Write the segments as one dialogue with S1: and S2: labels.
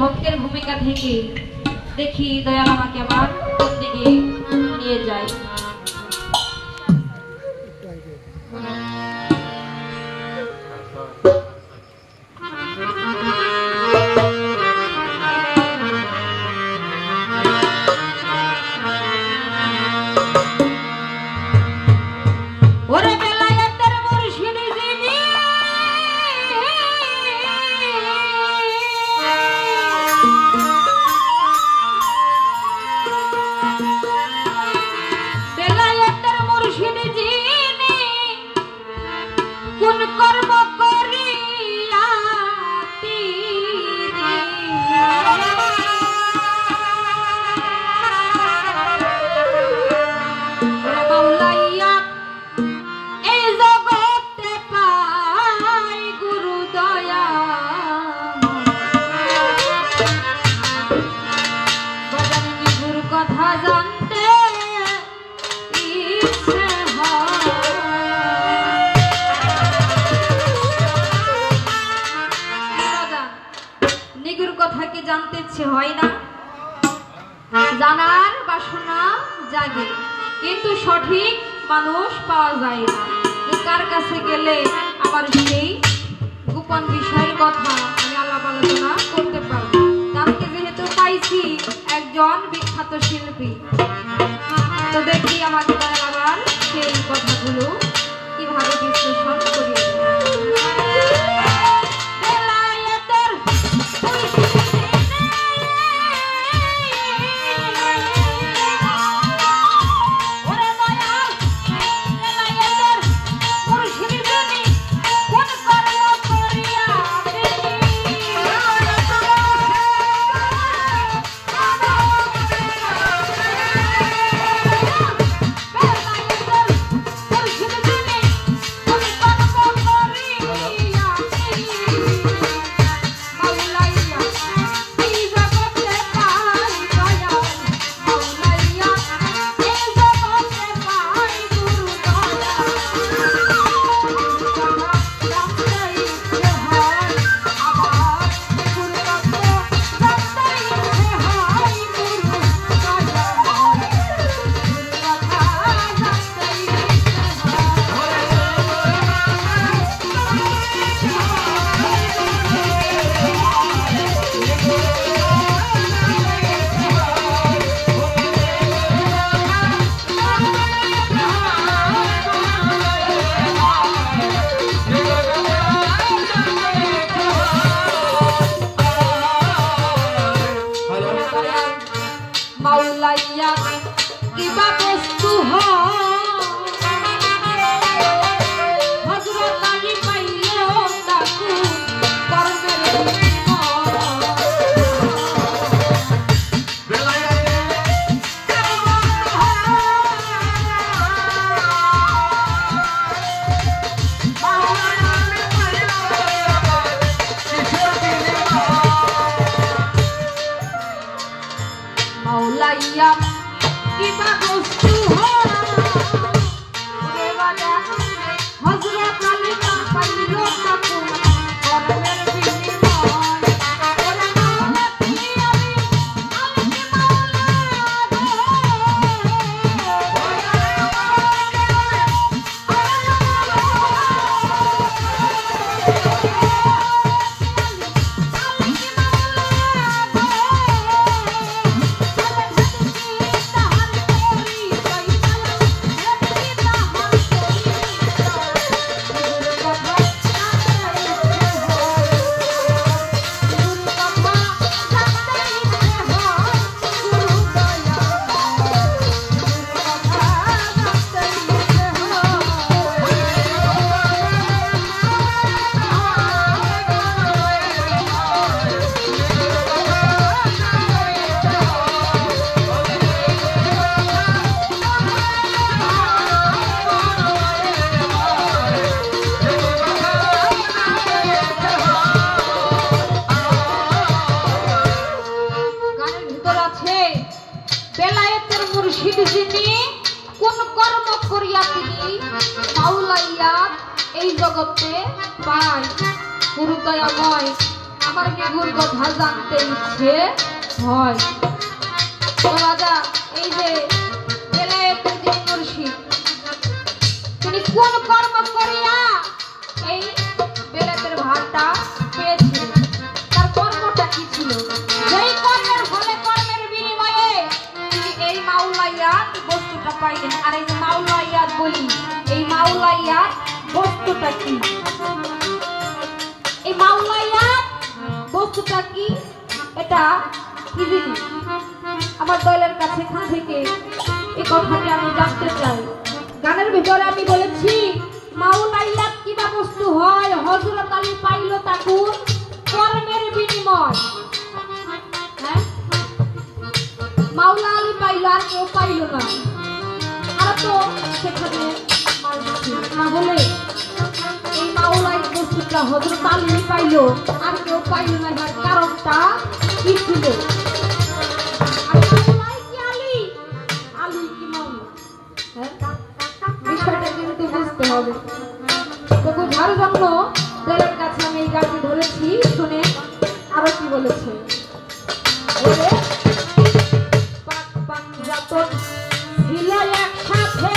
S1: ভক্তের ভূমিকা থেকে দেখি দয়াল আমাকে আবার কোন দিকে নিয়ে যায়। জানতে ইচ্ছে হয় না, জানার বাসনা জাগে, কিন্তু সঠিক মানুষ পাওয়া যায় না। কার কাছে গেলে আমার সেই গোপন বিষয়ের কথা আমি আলাপ আলোচনা করতে পারবো। তাকে যেহেতু পাইছি একজন বিখ্যাত শিল্পী, তো দেখি আমাকে তার আবার সেই কথাগুলো কিভাবে বিশ্লেষণ করিয়ে আমার নিগুর কথা জানতে ইচ্ছে হয়। তো রাজা এই যে বেলায়েতের যে মুর্শিদ তিনি কোন কর্ম করিয়া এই বেলায়েতের ভারটা পেয়েছিলেন, তার কর্মটা কি ছিল, যেই কর্মের ফলে কর্মের বিনিময়ে তিনি এই মাওলাইয়াত বস্তুটা পাইলেন। আর এই যে মাওলাইয়াত বলি, এই মাওলাইয়াত বস্তুটা কি, এই মাওলাইয়াত বস্তুটা কি, এটা কি জিনিস আমার দয়ালের কাছে এখান থেকে এই কথাটি আমি জানতে চাই। গানের ভিতরে আমি বলেছি মাওলাইয়াত কিবা বস্তু হয়, হযরত আলী পাইল তাকু কর্মের বিনিময়। হ্যাঁ, মাওলা আলী পাইল আর কেউ পাইল না, আর তো সেখানে তাহলে এই মাওলাইয়াত বস্তুটা হযরত আলী পাইল আর কেউ পাইল না, এর কারণটা কি ছিল? বিষয়টা কিন্তু বুঝতে হবে। তো বোঝার জন্য দলের কাছে আমি এই গানটি ধরেছি, শুনে আরো কি বলেছে। পাক পাঞ্জাতন ছিল একসাথে,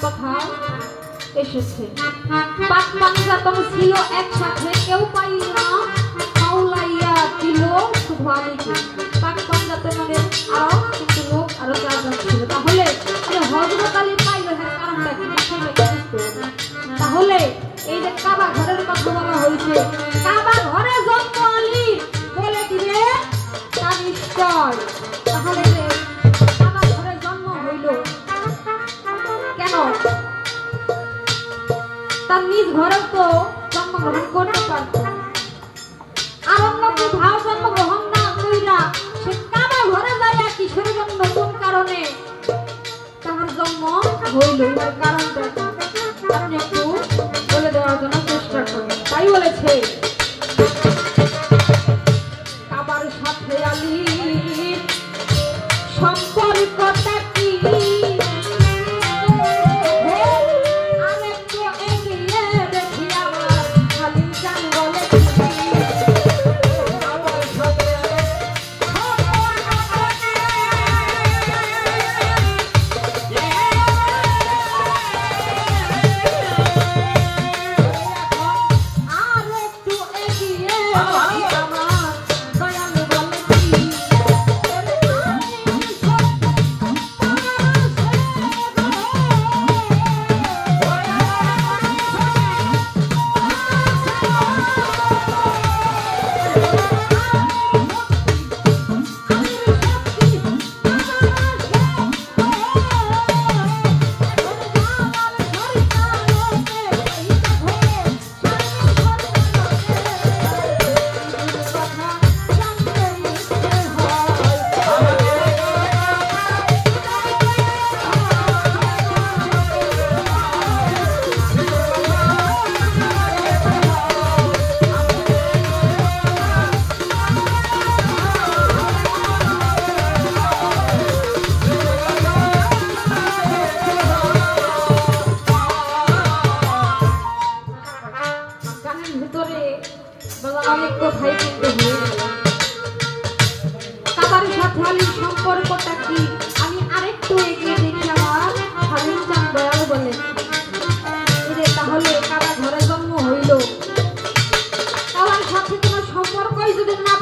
S1: কথা এসেছে। পাক পাঞ্জাতন ছিল একসাথে, কেউ পাইল না, মাওলাইয়াত দিল শুধু আলীকে। পাক পাঞ্জাতন মানে আরো কিন্তু লোক আরো চারজন ছিল। তাহলে হযরত আলী পাইল, এর কারণটা কি? তাহলে এই যে কাবা ঘরের কথা বলা হয়েছে, কাবা ঘরে জন্ম আলী বলে দিলে তা নিশ্চয়। তাহলে কাবা ঘরে জন্ম হইল কেন? তার নিজ ঘরেও তো জন্মগ্রহণ করতে পারত, আর অন্য কোথাও জন্মগ্রহণ না কইরা সে কাবা ঘরে যায় কিসের জন্য, কোন কারণে তাহার জন্ম হইল, এর কারণটা আপনি একটু বলে দেওয়ার জন্য চেষ্টা করুন। তাই বলেছে কাবার সাথে আলীর সম্পর্কটা কি, আর একটু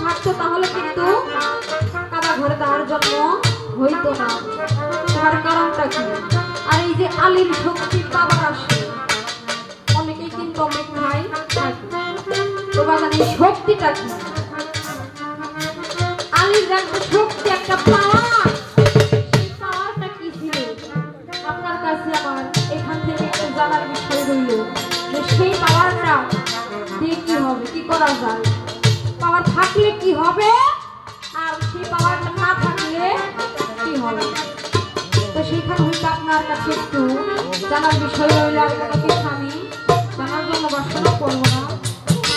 S1: থাকতো তাহলে কিন্তু কাদা ঘরে তার জন্ম হইতো না। তার কারণটা কি? আর এই যে আলীর শক্তি বাবার আসে, অনেকেই কিন্তু অপেক্ষায় থাকে। তো বাজান এই শক্তিটা কি? আলীর একটা শক্তি, একটা পাওয়ার, সেই পাওয়ারটা কি ছিল? আপনার কাছে আমার এখান থেকে একটু জানার বিষয় রইল যে সেই পাওয়ারটা দিয়ে কি হবে, কি করা যায়, পাওয়ার থাকলে কি হবে আর সেই পাওয়ারটা না থাকলে কি হবে। তো সেইখানে হইতে আপনার কাছে একটু জানার বিষয় রইল। আর কোনো কিছু আমি জানার জন্য বাসনা করবো না।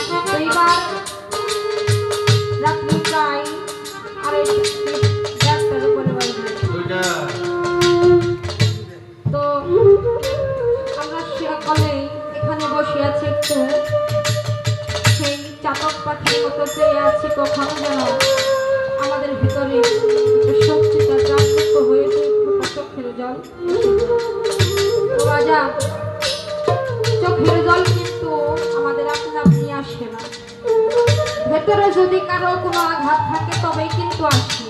S1: তো এইবার রাত্রি প্রায় 1:30টার উপরে বাজবে। তো আমরা সকলে এখানে বসে আছি, একটু সেই চাতক পাখির মতো চেয়ে আছি কখনো যেন আমাদের ভিতরে শক্তিটা জাগ্রত হয়েছে, চোখের জল। রাজা চোখের জল কিন্তু আমাদের আপনা আপনি আসে না, ভেতরে যদি কারো কোনো আঘাত থাকে তবেই কিন্তু আসে।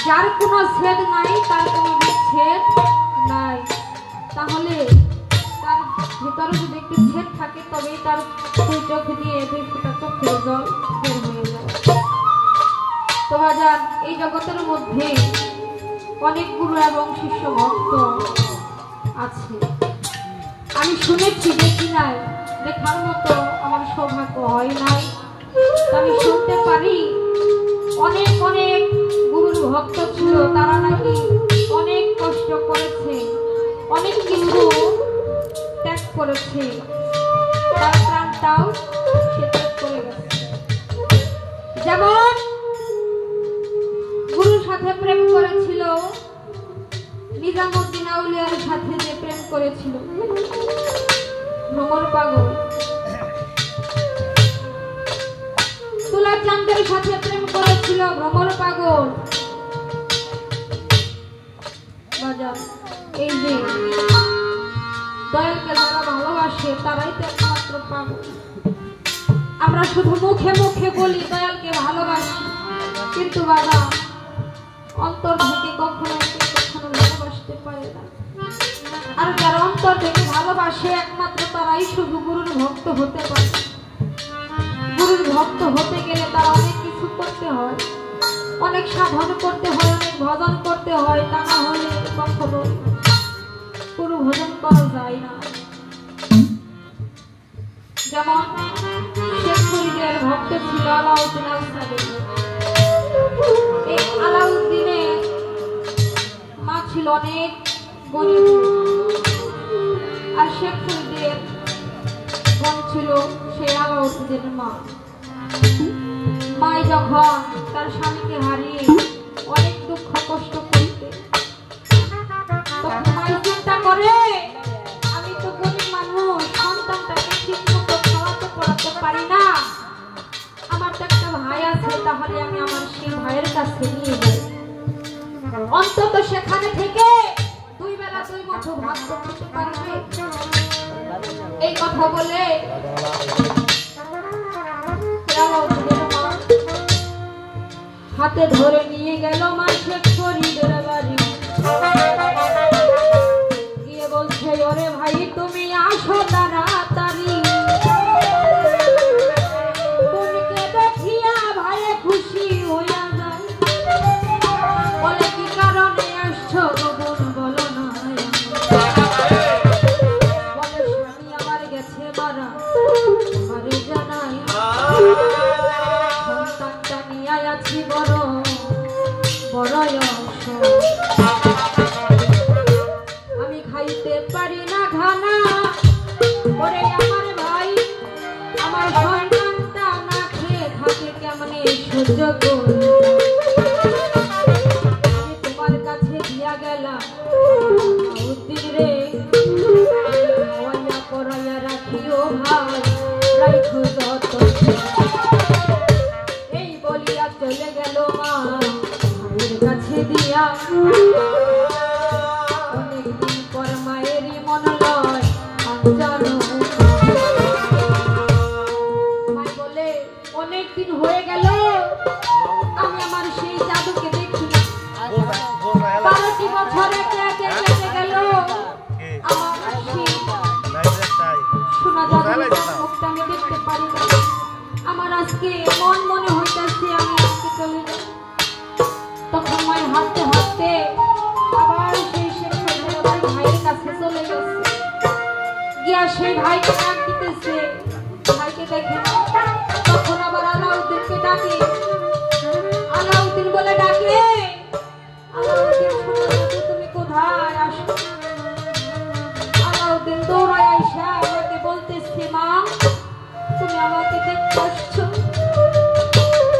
S1: যার কোনো ছেদ নাই তার কোনো বিচ্ছেদ নাই, তাহলে তার ভিতরে যদি একটু ছেদ থাকে তবেই তার দুই চোখ দিয়ে 2 ফোঁটা চোখের জল বের হয়ে যায়। তো বাজার এই জগতের মধ্যে অনেক গুরু এবং শিষ্য ভক্ত আছে, আমি শুনেছি, দেখি নাই, দেখার মতো আমার সৌভাগ্য হয় নাই। আমি শুনতে পারি অনেক অনেক গুরুর ভক্ত ছিল, তারা নাকি অনেক কষ্ট করেছে, অনেক কিছু ত্যাগ করেছে, তার প্রাণটাও সে ত্যাগ করে গেছে। যেমন গুরুর সাথে প্রেম করেছিল, নিজামুদ্দিন আউলিয়ার সাথে যে প্রেম করেছিল ভ্রমর পাগল, তুলা চাঁদের সাথে প্রেম করেছিল ভ্রমর পাগল। এই যে দয়ালকে যারা ভালোবাসে তারাই তো একমাত্র পাগল। আমরা শুধু মুখে মুখে বলি দয়ালকে ভালোবাসি, কিন্তু বাবা অন্তর থেকে কখনো ভালোবাসতে পারে না। আর যারা অন্তর থেকে ভালোবাসে একমাত্র তারাই শুধু গুরুর ভক্ত হতে পারে। গুরুর ভক্ত হতে গেলে তার অনেক কিছু করতে হয়, অনেক সাধন করতে হয়, অনেক ভজন করতে হয়, তা না হলে কখনো গুরু ভজন করা যায় না। যেমন শেখ ফরিদের ভক্ত ছিল আলাউদ্দিন আলসাবি। এই আলাউদ্দিনের মা ছিল অনেক গরিব, আর শেখ ফরিদের বোন ছিল সেই আলাউদ্দিনের মা। মাই যখন তার স্বামীকে হারিয়ে অনেক দুঃখ কষ্ট করতে, তখন মাই চিন্তা করে আমি তো গরিব মানুষ, সন্তানটাকে ঠিক মতো খাওয়াতে পড়াতে পারি না, আমার তো একটা ভাই আছে, তাহলে আমি আমার সেই ভাইয়ের কাছে নিয়ে যাই, অন্তত সেখানে থেকে 2 বেলা 2 মুঠো ভাত খেতে পারবে। এই কথা বলে হাতে ধরে নিয়ে গেল মা শেখ ফরিদের বাড়ি, গিয়ে বলছে ওরে ভাই তুমি আসো তাড়াতাড়ি, বোনকে দেখিয়া ভাইয়ে খুশি হইয়া যায়, বলে কি কারণে আসছো বোন বলো না, বলে স্বামী আমার গেছে মারা, আমারে জানাই সন্তানটা নিয়ে আছি বড় বড় আমি খাইতে পারি না খানা, ওরে আমার ভাই আমার সন্তানটা না খেয়ে থাকে কেমনে সহ্য করে, আমি তোমার কাছে দিয়া গেলাম উদ্দিন রে, খাওয়াইয়া পড়াইয়া রাখিও ভাই রাইখো যত, এই বলিয়া চলে গেল মা ভাইয়ের কাছে দিয়া। অনেকদিন পর মায়েরই মন লয় জানো, মাই বলে অনেকদিন হয়ে গেল সেই ভাইকে ডাক দিতেছে, ভাইকে দেখে তখন আবার আলাউদ্দিনকে ডাকে, আলাউদ্দিন বলে ডাকে, আলাউদ্দিন তুমি কোথায় আসো? আলাউদ্দিন দৌড়ায় আইসা আমাকে বলতেছে, মা তুমি আমাকে দেখতে আসছো,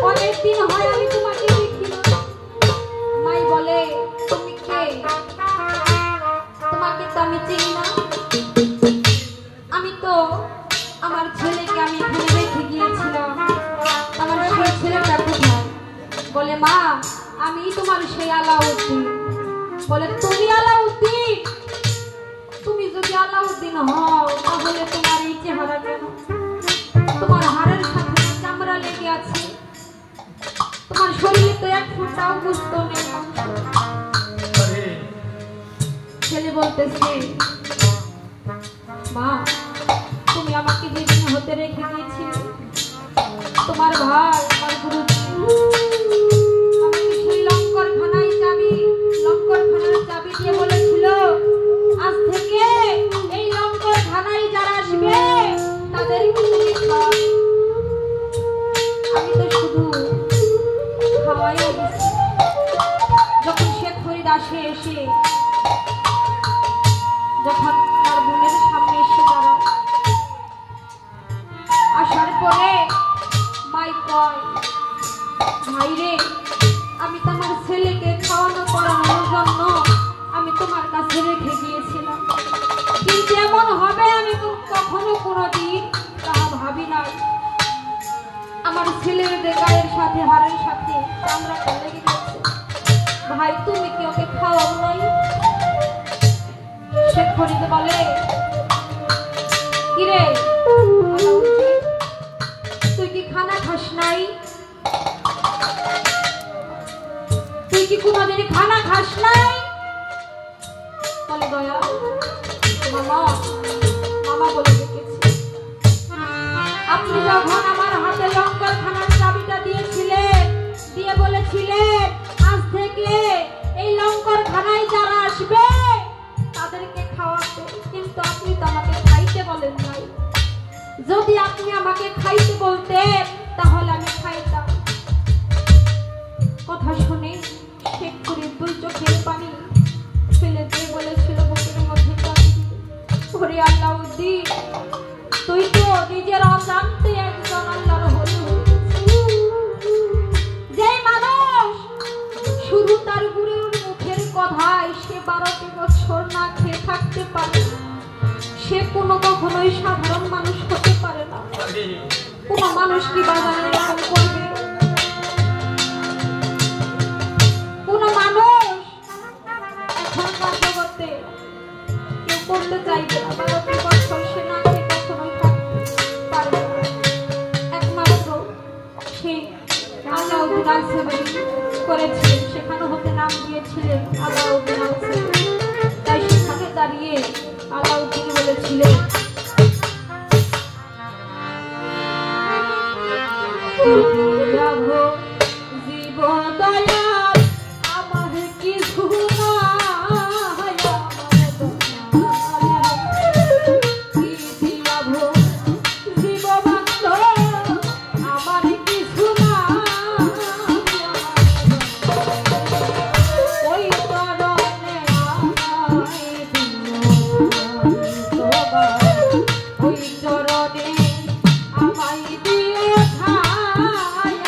S1: অনেকদিন হয় আমি তোমাকে দেখি না। মাই বলে তুমি কে? তোমাকে তো আমি চিনি না, আমি তো আমার ছেলেকে আমি এখানে রেখে গিয়েছিলাম, আমার সেই ছেলেটা কোথায়? বলে মা আমি তোমার সেই আলাউদ্দিন। বলে তুমি আলাউদ্দিন? তুমি যদি আলাউদ্দিন হও তাহলে তোমার এই চেহারা কেন? তোমার হাড়ের সাথে চামড়া লেগে আছে, তোমার শরীরে তো এক ফুটাও গোশত নেই। ছেলে বলতেছে, মা তুমি আমাকে যেদিন হতে রেখে দিয়েছিলে, তোমার ভাই আমার গুরু আমাকে সেই লঙ্করখানায় চাবি দিয়ে বলেছিল, আজ থেকে এই লঙ্করখানায় যারা আসবে তাদেরকে তুমি খাওয়াবে। আমি তো শুধু খাওয়াই দিচ্ছি। যখন শেখ ফরিদ আসে, এসে যখন তার বোনের সামনে এসে দাঁড়ায়, আসার পরে মাই কয়, ভাই রে আমি তো আমার ছেলেকে খাওয়ানো করানোর জন্য আমি তোমার কাছে রেখে গিয়েছিলাম, কিন্তু এমন হবে আমি কখনো কোনোদিন তাহা ভাবি নাই। আমার ছেলের গায়ের সাথে হাড়ের সাথে চামড়াটা লেগে গেছে, ভাই তুমি কি ওকে খাওয়াও নাই? শেখ ফরিদ বলে, কিরে তুই কি খানা খাস নাই? তুই কি কোনোদিন খানা খাস নাই? বলে দয়া মামা, মামা বলে ডেকেছে, আপনি যখন আমার হাতে লঙ্করখানার চাবিটা দিয়েছিলেন, দিয়ে বলেছিলেন আজ থেকে এই লঙ্করখানায় যারা আসবে তাদেরকে খাওয়াতে, কিন্তু আপনি তো আমাকে খাইতে বলেন নাই। যদি আপনি আমাকে খাইতে বলতেন তাহলে আমি খাইতাম। কথা শুনে শেখ ফরিদ দুই চোখের পানি ফেলে দিয়ে বলেছিল বুকের মধ্যে কাঁদি, ওরে আলাউদ্দিন তুই তো নিজের অজান্তে একজন আল্লাহর ওলি যে মানুষ শুধু তার গুরুর মুখের কথায় সে 12টি বছর না খেয়ে থাকতে পারে, সে কোনো কখনোই সাধারণ মানুষ হতে পারে না। কোন মানুষ কি বাজারে এরকম করবে? কোন মানুষ এখনকার জগতে কেউ করতে চাইবে না, 12টি বছর সে না খেয়ে কখনোই থাকতে পারবে না। একমাত্র সে আলাউদ্দিন আল-সাবানি করেছিলেন, সেখানে হতে নাম দিয়েছিলেন আলাউদ্দিন আল-সাবানি। তাই সেখানে দাঁড়িয়ে আলাউদ্দিন বলেছিলেন, জীবন দয়াল আমার কিছু আমায় দিয়ে খায়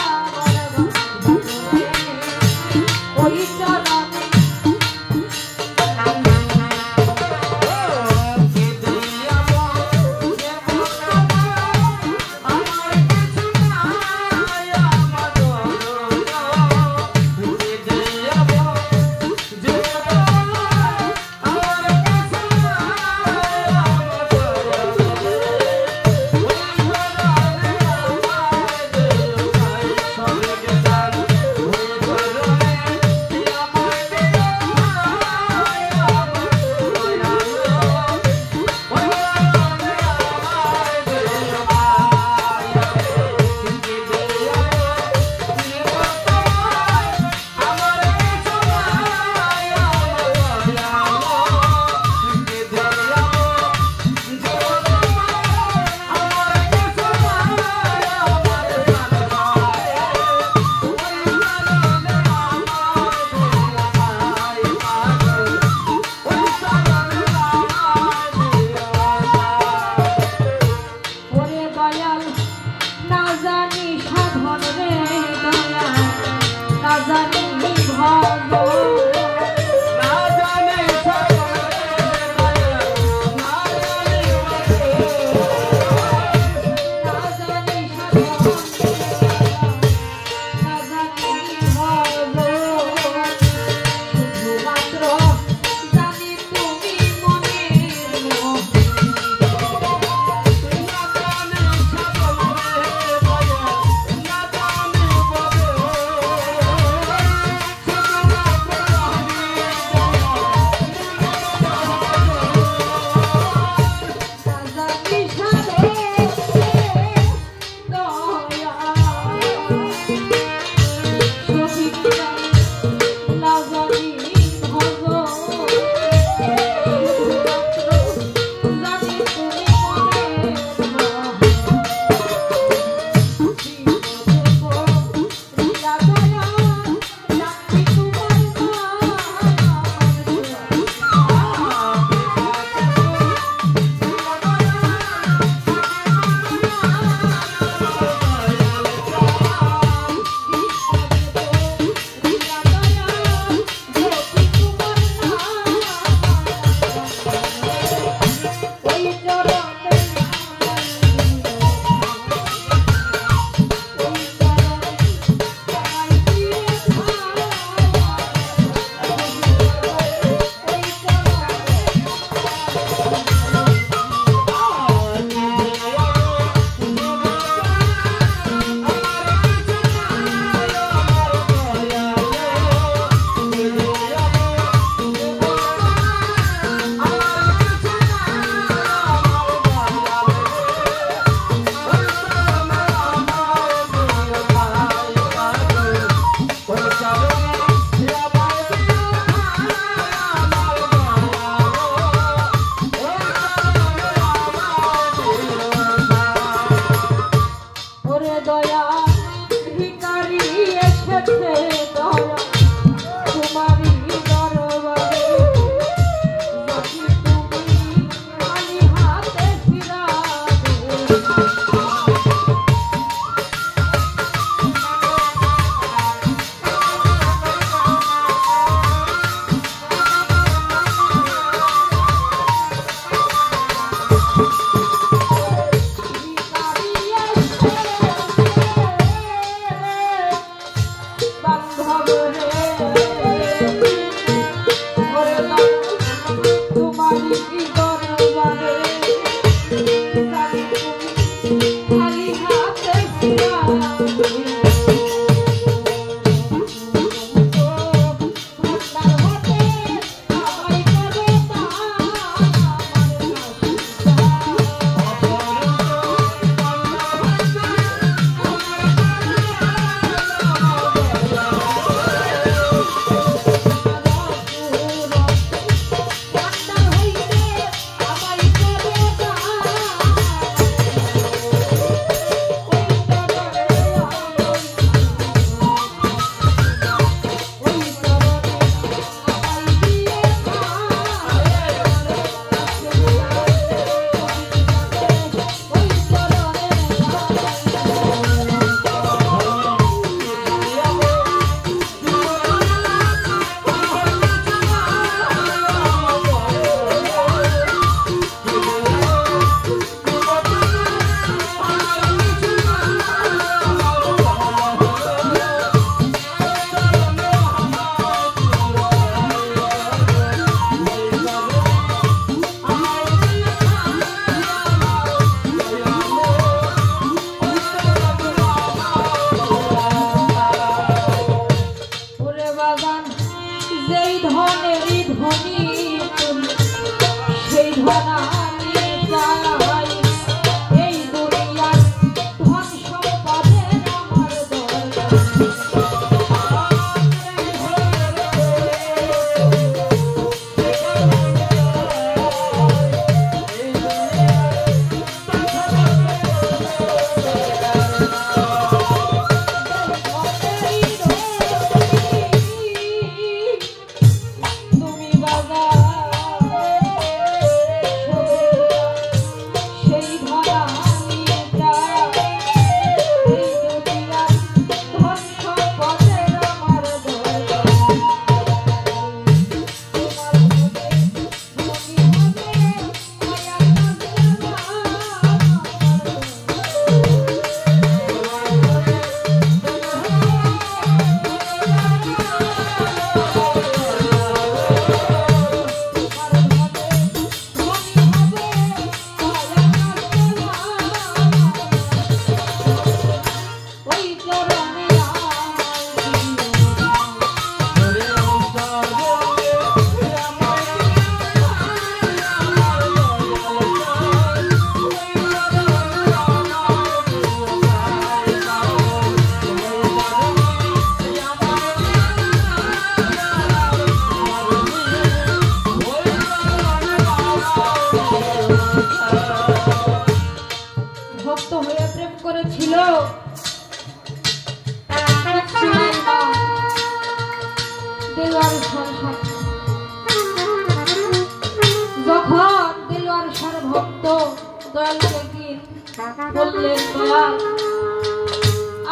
S1: বললেন, দয়াল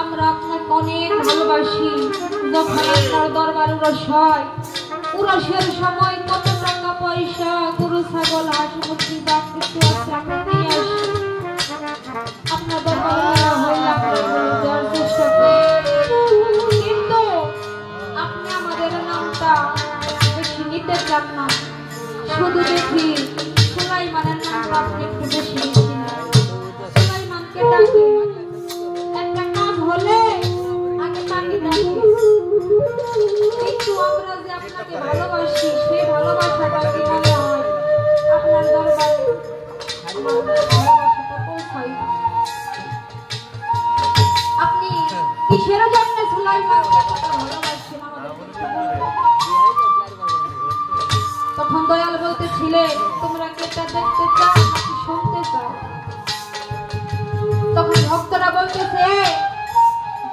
S1: আমরা আপনাকে অনেক ভালোবাসি। যখন আপনার দরবার উরস হয়, উরসের সময় কত টাকা পয়সা, গরু ছাগল হাঁস মুরগি যা কিছু আছে আমরা নিয়ে আসি, আপনার দরবার হইলাম দেওয়ার চেষ্টা করি। কিন্তু আপনি আমাদের নামটা বেশি নিতে চান না। শুধু দেখি সুলাইমানের নামটা আপনি একটু বেশি নিচ্ছেন। সুলাইমানকে ডাকি, একটা কাজ হলে আগে তাকে ডাকি। কিন্তু আমরা যে আপনাকে ভালোবাসি, সেই ভালোবাসাটা কি মনে হয় আপনার দরবারে ভালোবাসাটা পৌঁছায় না? আপনি কিসের জন্য সুলাইমানকে ভালোবাসেন আমাদের? তখন দয়াল বলতেছিলেন, তোমরা কি এটা দেখতে চাও নাকি শুনতে চাও? তখন ভক্তরা বলতেছে,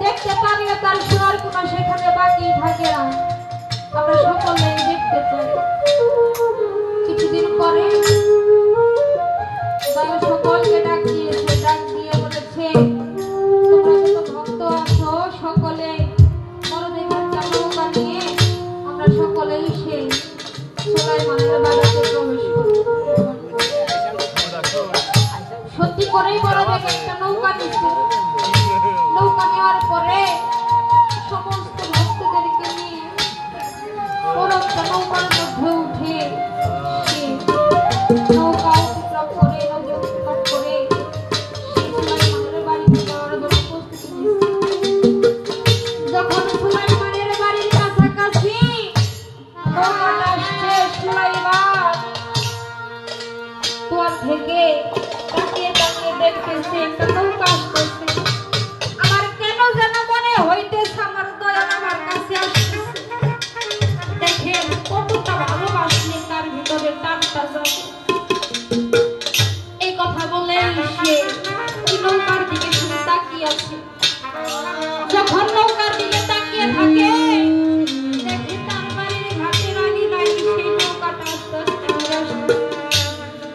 S1: দেখতে পারলে তার শোনার কোনো সেখানে বাকি থাকে না, আমরা সকলেই দেখতে চাই। কিছুদিন পরে দয়াল সকলকে ডাক দিয়েছে, ডাক দিয়ে বলেছে, তোমরা যত ভক্ত আছো সকলে বড় দেখার নৌকা নিয়ে আমরা সকলেই সেই সুলাইমানের বাড়িতে প্রবেশ করি। সত্যি করেই বড় দেখে একটা নৌকা নিচ্ছে। নৌকা নেওয়ার পরে সমস্ত ভক্তদেরকে নিয়ে বড় একটা নৌকার মধ্যে উঠে সে নৌকা অতিক্রম করে, নদী অতিক্রম করে সেই সুলাইমানের বাড়িতে যাওয়ার জন্য প্রস্তুতি নিচ্ছে। যখন সুলাইমানের বাড়ির কাছাকাছি নৌকাটা আসছে, সুলাইমান দুয়ার থেকে তাকিয়ে তাকিয়ে দেখতেছে একটা নৌকা আসতেছে। আমার কেন যেন মনে হইতেছে আমার দয়াল আমার কাছে আসতেছে। দেখেন কতটা ভালোবাসলে তার ভিতরে টানটা যাবে। এই কথা বলে সে ওই নৌকার দিকে শুধু তাকিয়ে আছে। যখন নৌকার দিকে তাকিয়ে থাকে, দেখে তার বাড়ির ঘাটে রানী নাই, সেই নৌকাটা আস্তে আস্তে ঘুরে আসছে।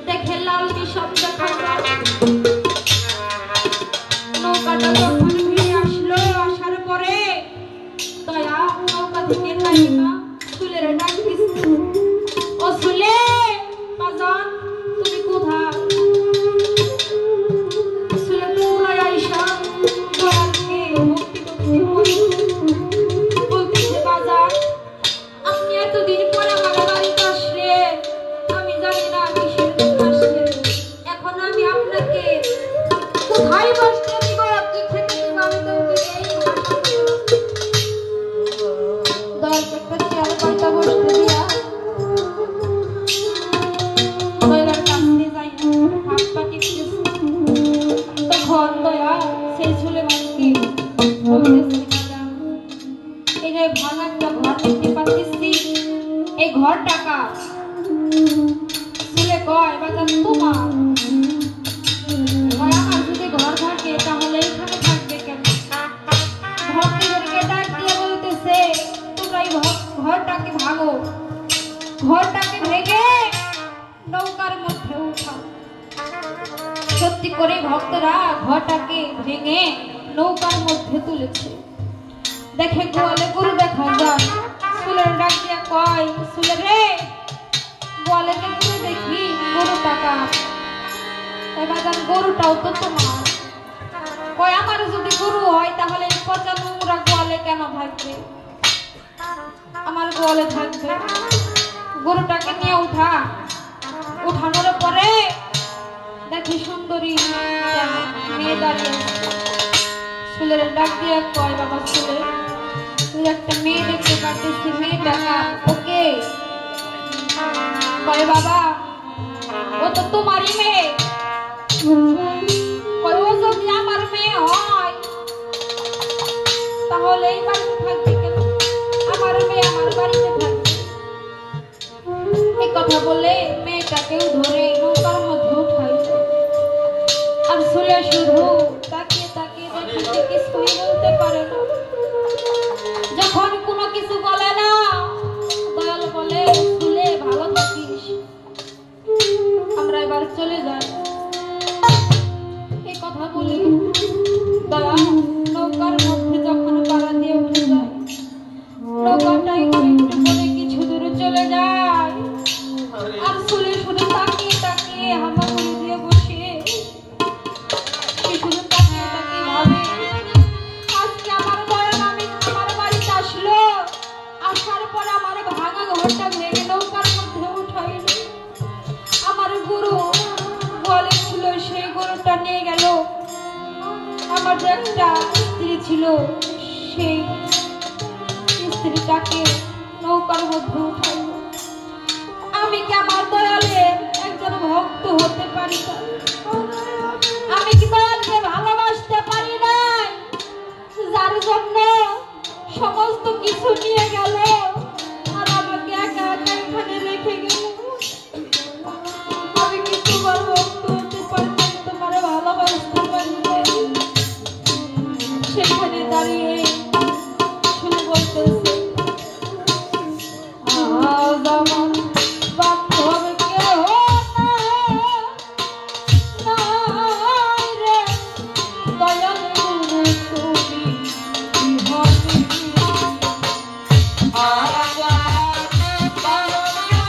S1: দেখে লাল বিষম দেখা যায়। নৌকাটা যখন ঘুরে আসলো, আসার পরে দয়া নৌকা থেকে নাইমা সুলের ডাক দিচ্ছে, ও সুলে বাজান তুমি কোথায়? সুলে কোথায় আইসা দয়ালকে ভক্তি বলতেছে, বাজান আপনি এতদিন পরে আমার বাড়িতে আসলেন, আমি জানি না কিসের জন্য আসলেন। এখন আমি আপনাকে কোথায় বসতে দিব, কি খেতে দিব, আমি তো দয়ালকে একটা চেয়ার পাল্টা বসতে দিয়া দয়ালের কাছে যাই হাত পা টিপতেছে। তখন দয়া সেই সুলেমানকে বলতেছে, এই যে ভাঙা একটা ঘর দেখতে পাচ্ছি, এই ঘর টাকা। সুলে কয়, বাজান তোমার আমার যদি ঘর থাকে তাহলে এখানে থাকবে কেন? ভক্তদেরকে ডাক দিয়ে বলতেছে, তোমরা এই ঘরটাকে ভাঙো, ঘরটাকে ভেঙে নৌকার মধ্যে উঠাও। সত্যি করে ভক্তরা ঘরটাকে ভেঙে নৌকার মধ্যে তুলেছে। দেখে গোয়ালে গরু দেখা যায়। সুলের ডাক দিয়ে কয়, সুলে রে গোয়ালে গরু দেখি, গরু টাকা। বাজান গরুটাও তো তোমার। কয়, আমার যদি গরু হয় তাহলে পচা নোংরা গোয়ালে কেন থাকবে? আমার গোয়ালে থাকবে। গরুটাকে নিয়ে উঠা। উঠানোর পরে দেখি সুন্দরী মেয়ে দাঁড়িয়ে। সুলের ডাক দিয়ে কয়, বাবা সুলে তুই একটা মেয়ে দেখতে পাচ্ছিস, মেয়েটা ওকে? কয়, বাবা ও তো তোমারই মেয়ে। ও যদি আমার মেয়ে হয় তাহলে এই বাড়িতে থাকবে কেন? আমার মেয়ে আমার বাড়িতে থাকবে। এই কথা বলে মেয়েটাকেও ধরে নৌকার মধ্যে উঠাই। আর সুলে শুধু তাকিয়ে তাকিয়ে দেখে কিছুই বলতে পারে না। যখন কোনো কিছু বলে না, দয়াল বলে, সুলে ভালো থাকিস, আমরা এবার চলে যাই। এই কথা বলে আসার পর আমার ভাঙা ঘরটা ভেঙে নৌকার মধ্যে উঠাইল। আমার গুরু বলেছিল সেই গরুটা নিয়ে গেল। আমার যে একটা স্ত্রী ছিল সেই স্ত্রীটাকে নৌকার মধ্যে উঠাইল। আমি কি আমার দয়ালের একজন ভক্ত হতে পারি না? আমি কি দয়ালকে ভালোবাসতে পারি না? যার জন্য সমস্ত কিছু নিয়ে গেল আর আমাকে একা একা এখানে রেখে গেল। আমি কি তোমার ভক্ত হতে পারি? তোমার ভালোবাসতে পারি না? সেখানে দাঁড়িয়ে শুনে বলতেছে, আজ আমার বান্ধব কেউ নাই রে, দয়াল গুরু তুমি বিহনে। আজ আমার বান্ধব কেউ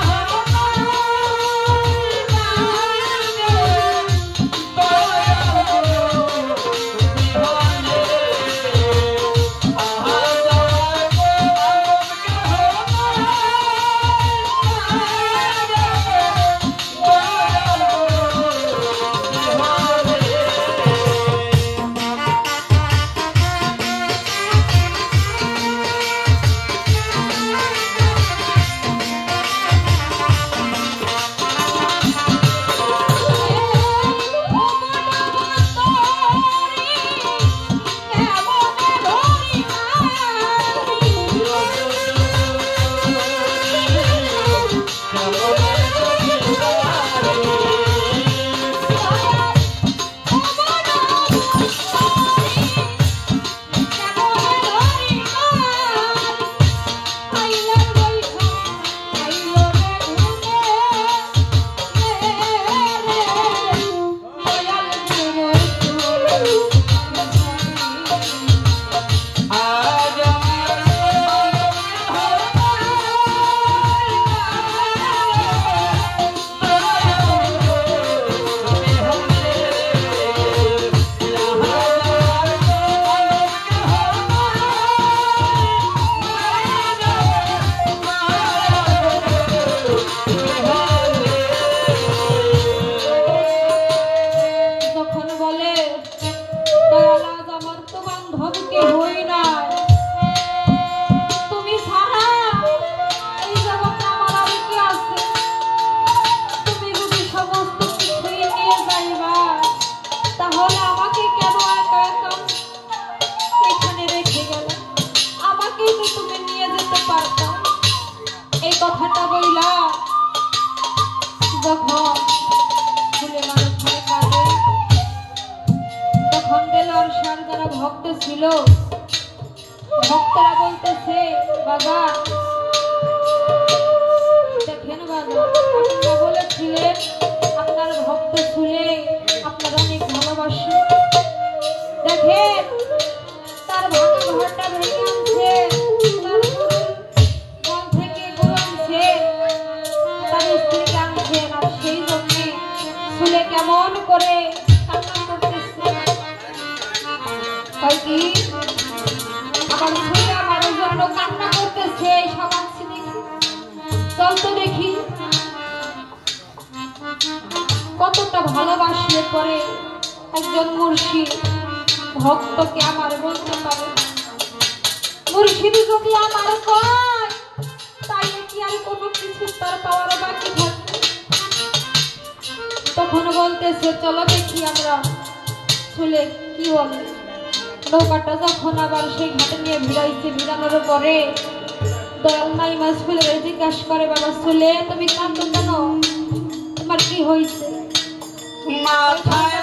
S1: নাই রে, দয়াল গুরু বিহনে। এই কথাটা বইলা যখন ছেলে মানুষ হয়ে কাঁদে, তখন দেলোয়ার শাহ যারা ভক্ত ছিল ভক্তরা বলতেছে, বাবা দেখেন বাবা, আপনারা বলেছিলেন আপনার ভক্ত শুনে আপনারা অনেক ভালোবাসেন। দেখেন তার ভাঙা ঘরটা ভেঙে আনছে, তার মন থেকে গরু আনছে, তার স্ত্রীকে আনছেন, আর সেই জন্য শুনে কেমন করে কান্না করতেছে। হয় কি আমার ছেলে আমার জন্য কান্না করতেছে, সব আনছি দেখি, চল তো দেখি কতটা ভালোবাসলে পরে একজন মুর্শিদ ভক্তকে আমার বলতে পারে। মুর্শিদ যদি আমার কয় তাইলে কি আর কোনো কিছু তার পাওয়ার বাকি থাকবে? তখন বলতেছে চলো দেখি আমরা চলে কি বলে। নৌকাটা যখন আবার সেই ঘাটে নিয়ে ভিড়াইছে, ভিড়ানোর পরে দয়াল নাই মাছ ফেলে জিজ্ঞাসা করে, বাবা চলে তুমি কাঁদো কেন, তোমার কি হয়েছে? মাথায়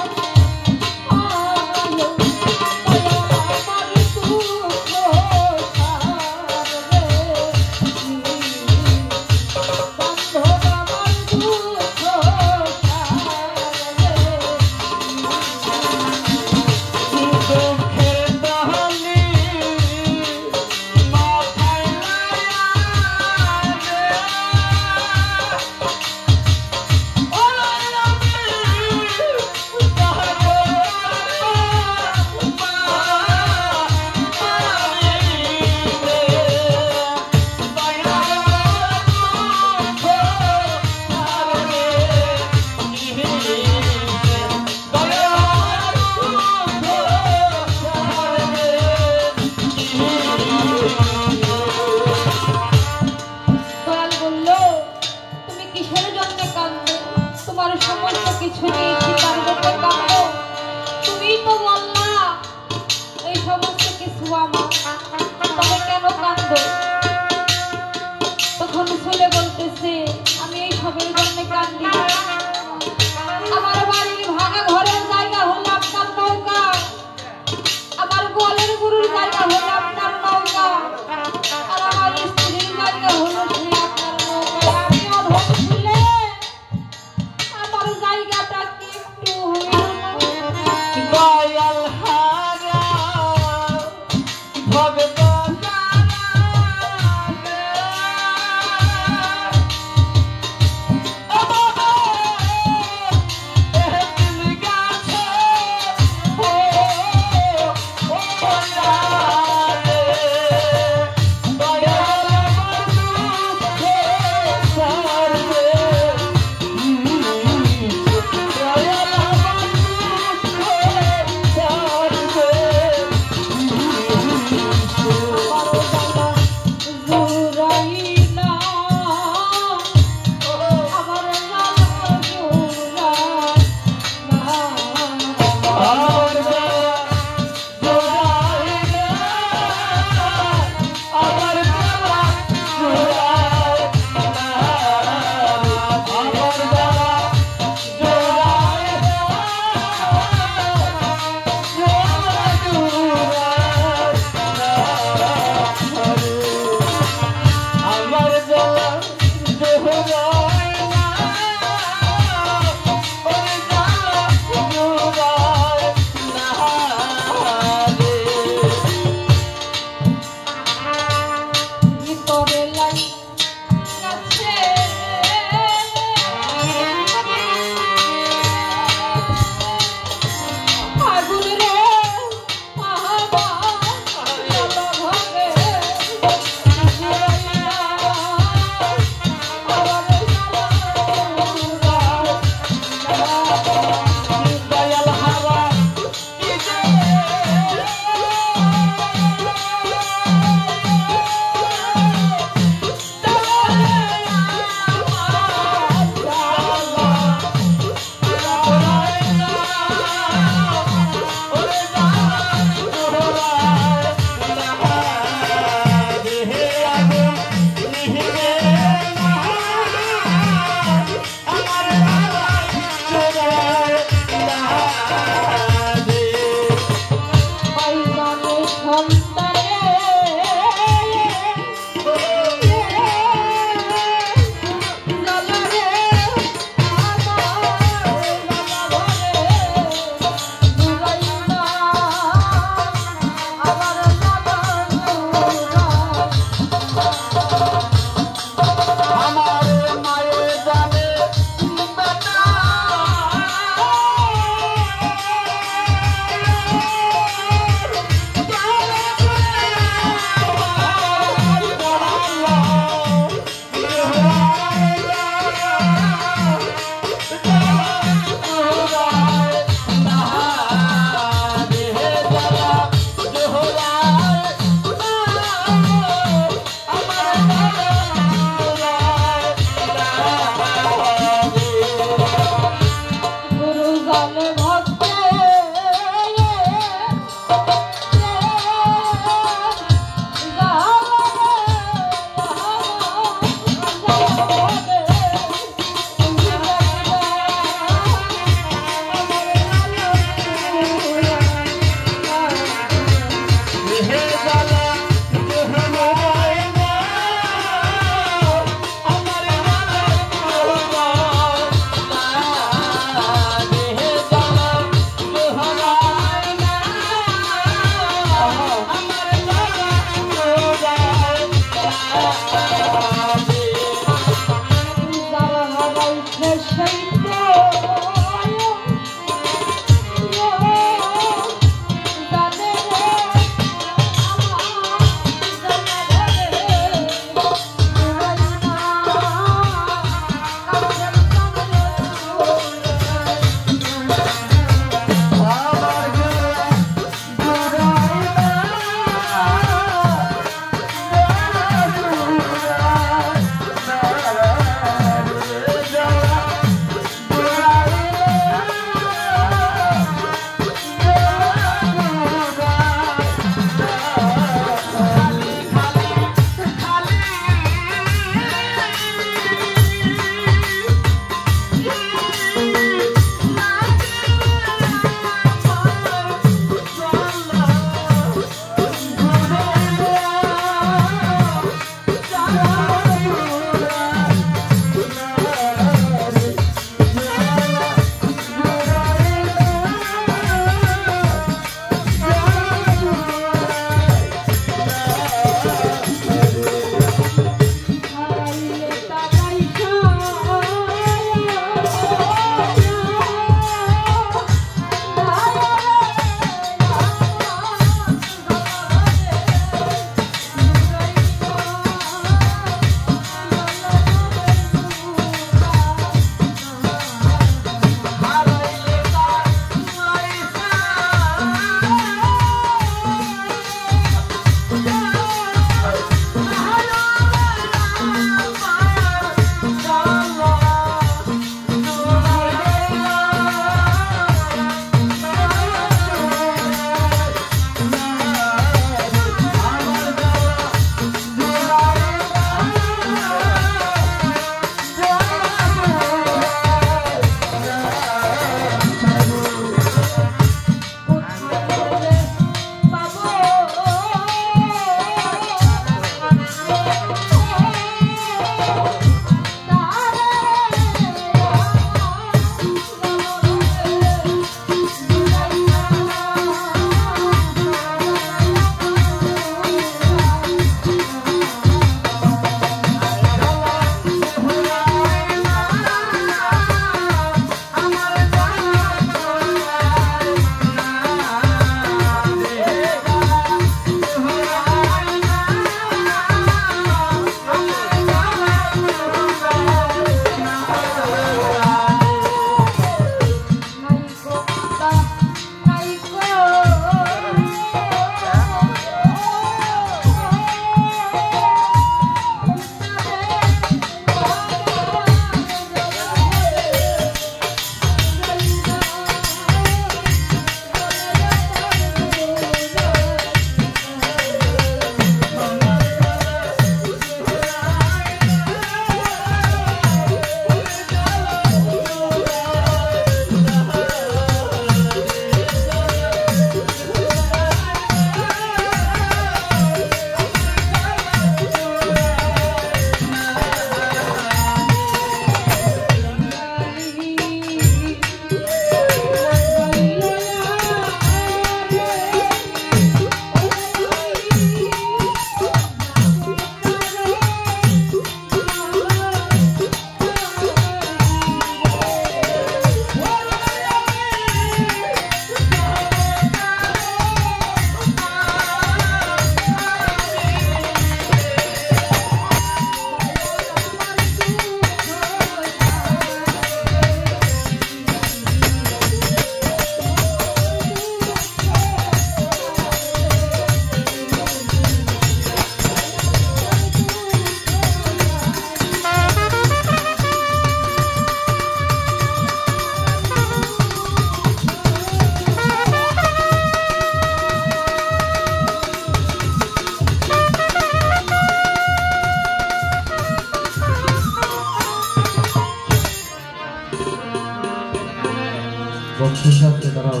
S2: বক্সের সাথে দাঁড়াও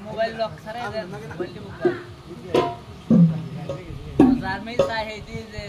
S3: মোবাইল লক ছাড়া মোবাইল